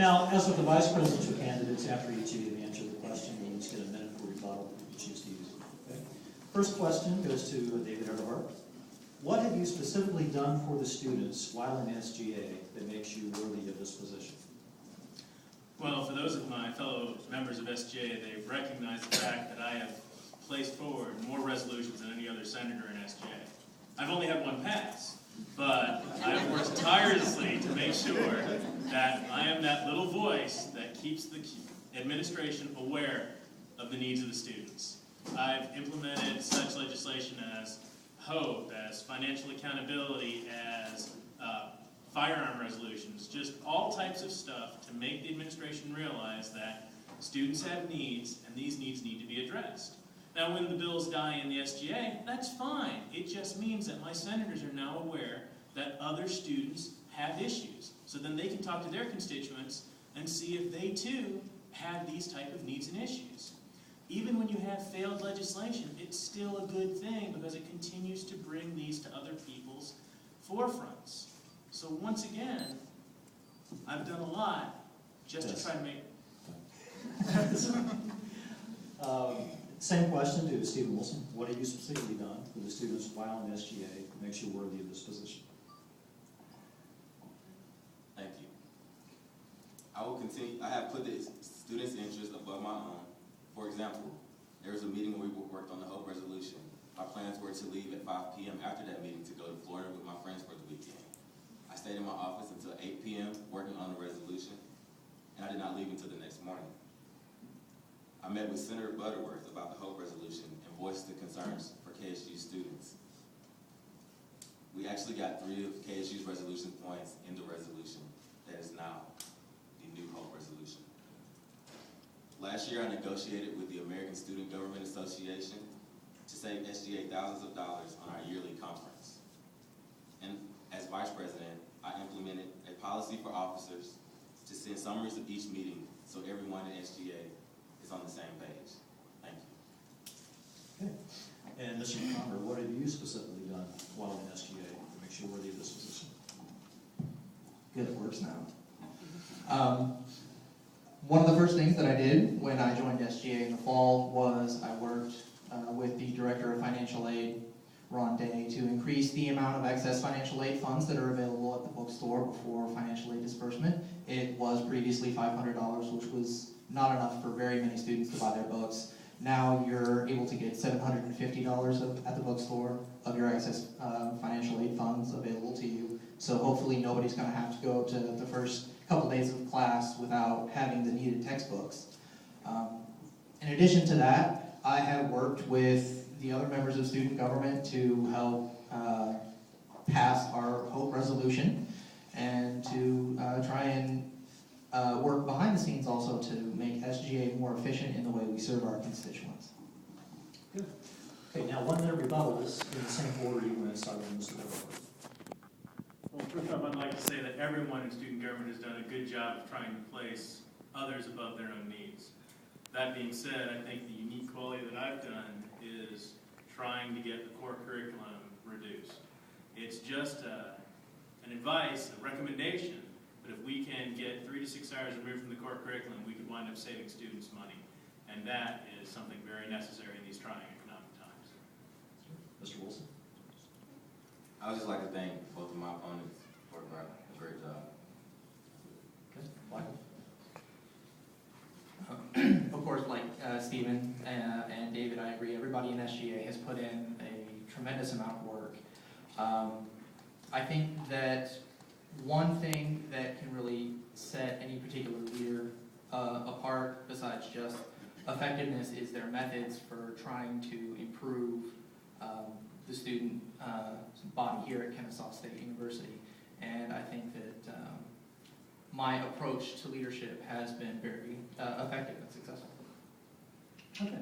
Now, as with the vice presidential candidates, after each of you have answered the question, you'll each get a minute for rebuttal if you choose to use it. Okay? First question goes to David Earhart. What have you specifically done for the students while in SGA that makes you worthy of this position? Well, for those of my fellow members of SGA, they've recognized the fact that I have placed forward more resolutions than any other senator in SGA. I've only had one pass, but I have worked tirelessly to make sure that I am that little voice that keeps the administration aware of the needs of the students. I've implemented such legislation as HOPE, as financial accountability, as firearm resolutions, just all types of stuff to make the administration realize that students have needs and these needs need to be addressed. Now, when the bills die in the SGA, that's fine. It just means that my senators are now aware that other students have issues. So then they can talk to their constituents and see if they too have these type of needs and issues. Even when you have failed legislation, it's still a good thing because it continues to bring these to other people's forefronts. So once again, I've done a lot just to try to make... Same question to Stephen Wilson. What have you specifically done for the students while in SGA that makes you worthy of this position? Thank you. I will continue. I have put the students' interests above my own. For example, there was a meeting where we worked on the HOPE resolution. My plans were to leave at 5 p.m. after that meeting to go to Florida with my friends for the weekend. I stayed in my office until 8 p.m. working on the resolution, and I did not leave until the next morning. I met with Senator Butterworth about the HOPE resolution and voiced the concerns for KSU students. We actually got 3 of KSU's resolution points in the resolution that is now the new HOPE resolution. Last year, I negotiated with the American Student Government Association to save SGA thousands of dollars on our yearly conference. And as Vice President, I implemented a policy for officers to send summaries of each meeting so everyone in SGA is on the same page. Thank you. Okay. And Mr. McComber, what have you specifically done while in SGA that makes you worthy of this position? Good, it works now. One of the first things that I did when I joined SGA in the fall was I worked with the Director of Financial Aid, Ron Day, to increase the amount of excess financial aid funds that are available at the bookstore before financial aid disbursement. It was previously $500, which was not enough for very many students to buy their books. Now you're able to get $750 at the bookstore of your excess financial aid funds available to you. So hopefully nobody's going to have to go to the first couple days of class without having the needed textbooks. In addition to that, I have worked with the other members of student government to help pass our HOPE resolution and to try and work behind the scenes also to make SGA more efficient in the way we serve our constituents. Good. Okay, now 1 minute rebuttals in the same order you went, starting with Mr. Earhart. Well, first off, I'd like to say that everyone in student government has done a good job of trying to place others above their own needs. That being said, I think the unique quality that I've done is trying to get the core curriculum reduced. It's just an advice, a recommendation, but if we can get 3 to 6 hours removed from the core curriculum, we could wind up saving students money. And that is something very necessary in these trying economic times. Mr. Wilson. I would just like to thank both of my opponents for a great job. Okay, Michael. Of course, like Stephen and David, I agree. Everybody in SGA has put in a tremendous amount of work. I think that one thing that can really set any particular leader apart, besides just effectiveness, is their methods for trying to improve the student body here at Kennesaw State University. And I think that my approach to leadership has been very effective and successful. Okay.